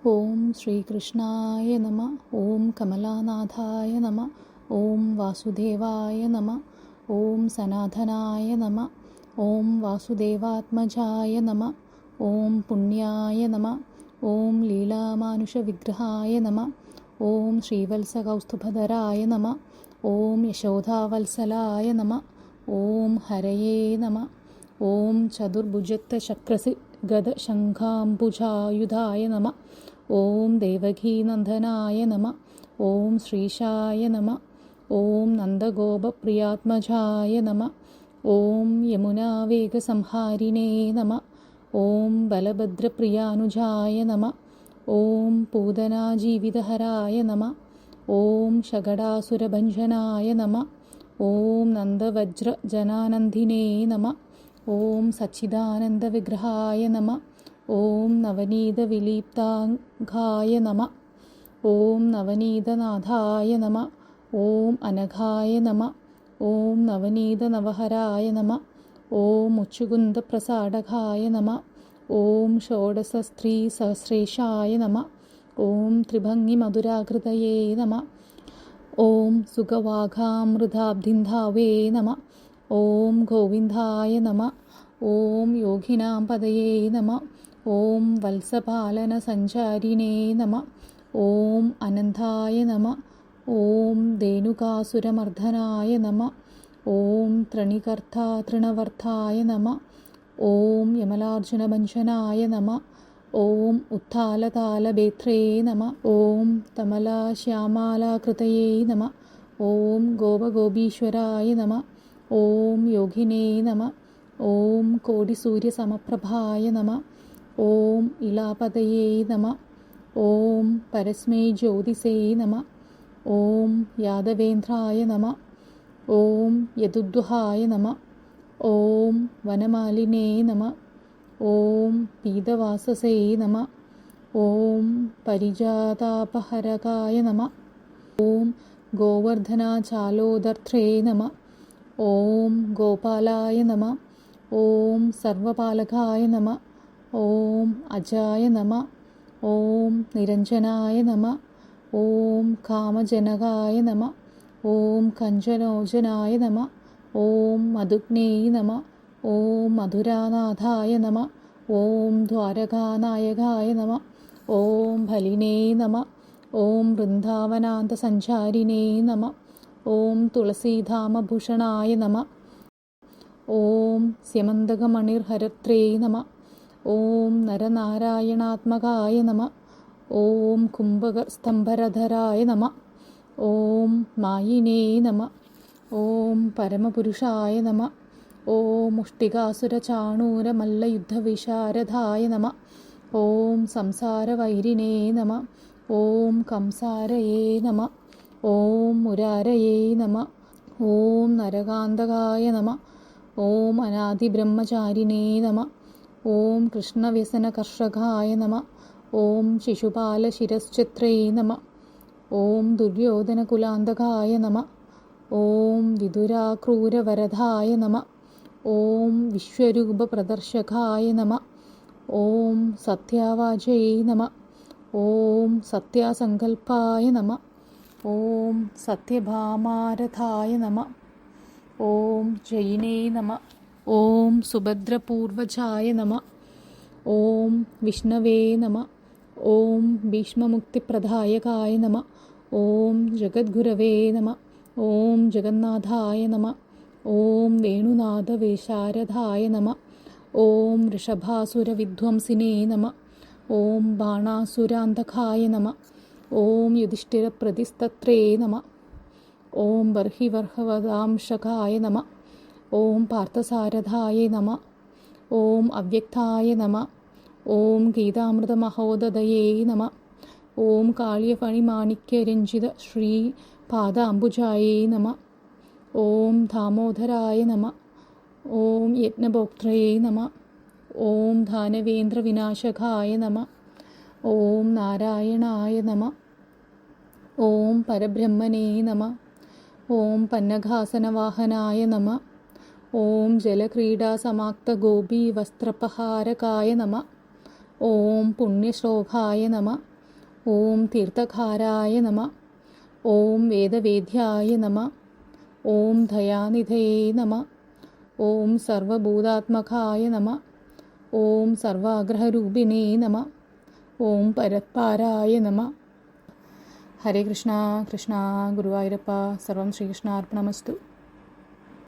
ഓം ശ്രീകൃഷ്ണായ നമ. ഓം കമലാനാഥായ നമ. ഓം വാസുദേവായ നമ. ഓം സനാതനായ നമ. ഓം വാസുദേവാത്മജായ നമ. ഓം പുണ്യായ നമ. ഓം ലീലാമാനുഷവിഗ്രഹായ നമ. ഓം ശ്രീവത്സകൗസ്തുഭധരായ നമ. ഓം യശോധാവത്സലായ നമ. ഓം ഹരയേ നമ. ഓം ചതുർഭുജത്തശക്രസി ഗദശംഖാംബുജായുധായ നമ. ഓം ദേവകീനന്ദനായ നമ. ഓം ശ്രീശായ നമ. ഓം നന്ദഗോപപ്രിയാത്മജായ നമ. ഓം യമുനാവേഗസംഹാരിണേ നമ. ഓം ബലഭദ്രപ്രിയാനുജായ നമ. ഓം പൂതനാജീവിതഹരായ നമ. ഓം ശകടാസുരഭഞ്ജനായ നമ. ഓം നന്ദവജ്രജനാനന്ദിനേ നമ. ഓം സച്ചിദാനന്ദവിഗ്രഹായ നമ. ഓം നവനീതവിലീപ്താംഗായ നമ. ഓം നവനീതനാഥായ നമ. ഓം അനഘായ നമ. ഓം നവനീതനവഹരായ നമ. ഓം മുച്ചുകുന്ദപ്രസാടകായ നമ. ഓം ഷോഡശസ്ത്രീസഹസ്രേഷായ നമ. ഓം ത്രിഭംഗിമധുരാകൃതയേ നമ. ഓം സുഖവാഘാമൃതാബ്ധിന്ധാവേ നമ. ഓം ഗോവിന്ദായ നമ. ഓം യോഗിനാം പദയേ നമ. ഓം വത്സപാലനസഞ്ചാരിണേ നമ. ഓം അനന്തായ നമ. ഓം ധേനുകാസുരമർദ്ദനായ നമ. ഓം തൃണികർത്താതൃണവർത്തായ നമ. ഓം യമലാർജുനഭഞ്ജനായ നമ. ഓം ഉത്ഥാലതാലഭേത്രേ നമ. ഓം തമലാശ്യാമാലാകൃതയേ നമ. ഓം ഗോപഗോപീശ്വരായ നമ. ഓം യോഗിനേ നമ. ഓം കോടിസൂര്യസമപ്രഭായ നമ. ഓം ഇലാപതയേ നമ. ഓം പരസ്മൈ ജ്യോതിസേ നമ. ഓം യാദവേന്ദ്രായ നമ. ഓം യദുദ്വഹായ നമ. ഓം വനമാലിനേ നമ. ഓം പീതവാസസേ നമ. ഓം പരിജാതാപഹരകായ നമ. ഓം ഗോവർദ്ധനാചാലോദർത്രേ നമ. ഓം ഗോപാലായ നമ. ഓം സർവപാലകായ നമ. ഓം അജായ നമ. ഓം നിരഞ്ജനായ നമ. ഓം കാമജനകായ നമ. ഓം കഞ്ചനോജനായ നമ. ഓം മധുഗ്നേ നമ. ഓം മധുരാനാഥായ നമ. ഓം ദ്വാരകാനായകായ നമ. ഓം ഫലിനേ നമ. ഓം വൃന്ദാവനാന്തസഞ്ചാരിണേ നമ. ഓം തുളസീധാമഭൂഷണായ നമ. ഓം സ്യമന്തകമണിർഹരത്രേ നമ. ഓം നരനാരായണാത്മകായ നമ. ഓം കുംഭകസ്തംഭരധരായ നമ. ഓം മായിനേ നമ. ഓം പരമപുരുഷായ നമ. ഓം മുഷ്ടികാസുരചാണൂരമല്ലയുദ്ധവിശാരദായ നമ. ഓം സംസാരവൈരിണേ നമ. ഓം കംസാരയേ നമ. ഓം മുരാരയേ നമ. ഓം നരകാന്തകായ നമ. ഓം അനാദിബ്രഹ്മചാരിണേ നമ. ഓം കൃഷ്ണവ്യസനകർഷകായ നമ. ഓം ശിശുപാലശിരശ്ചത്രേ നമ. ഓം ദുര്യോധനകുലാന്തകായ നമ. ഓം വിദുരാക്രൂരവരദായ നമ. ഓം വിശ്വരൂപപ്രദർശകായ നമ. ഓം സത്യാവാചേ നമ. ഓം സത്യാസങ്കൽപ്പായ നമ. ഓം സത്യഭാമാരഥായ നമ. ഓം ജയിനേ നമ. ഓം സുഭദ്രപൂർവജായ നമ. ഓം വിഷ്ണവേ നമ. ഓം ഭീഷ്മമുക്തിപ്രദായകായ നമ. ഓം ജഗദ്ഗുരവേ നമ. ഓം ജഗന്നാഥായ നമ. ഓം വേണുനാഥവേശാരദായ നമ. ഓം വൃഷഭാസുരവിധ്വംസിനേ നമ. ഓം ബാണാസുരാന്തകായ നമ. ഓം യുധിഷ്ഠിരപ്രതിസ്തത്രേ നമ. ഓം ബർഹിവർഹവദാംശകായ നമ. ഓം പാർത്ഥസാരഥായ നമ. ഓം അവ്യക്തായ നമ. ഓം ഗീതാമൃതമഹോദധയേ നമ. ഓം കാളിയഫണിമാണിക്യരഞ്ജിത ശ്രീപാദാംബുജായേ നമ. ഓം ദാമോദരായ നമ. ഓം യജ്ഞഭോക്ത്രയേ നമ. ഓം ധാനവേന്ദ്രവിനാശകായ നമ. ഓം നാരായണായ നമ. ഓം പരബ്രഹ്മണേ നമ. ഓം പന്നഘാസനവാഹനായ നമ. ഓം ജലക്രീഡാസമാക്തഗോപീവസ്ത്രപഹാരകായ നമ. ഓം പുണ്യശ്ലോകായ നമ. ഓം തീർത്ഥകാരായ നമ. ഓം വേദവേദ്യായ നമ. ഓം ദയാനിധയേ നമ. ഓം സർവഭൂതാത്മകായ നമ. ഓം സർവാഗ്രഹരൂപിണേ നമ. ഓം പരത്പാരായ നമ. ഹരേ കൃഷ്ണ. കൃഷ്ണ ഗുരുവായൂരപ്പ. സർവം ശ്രീകൃഷ്ണാർപ്പണമസ്തു.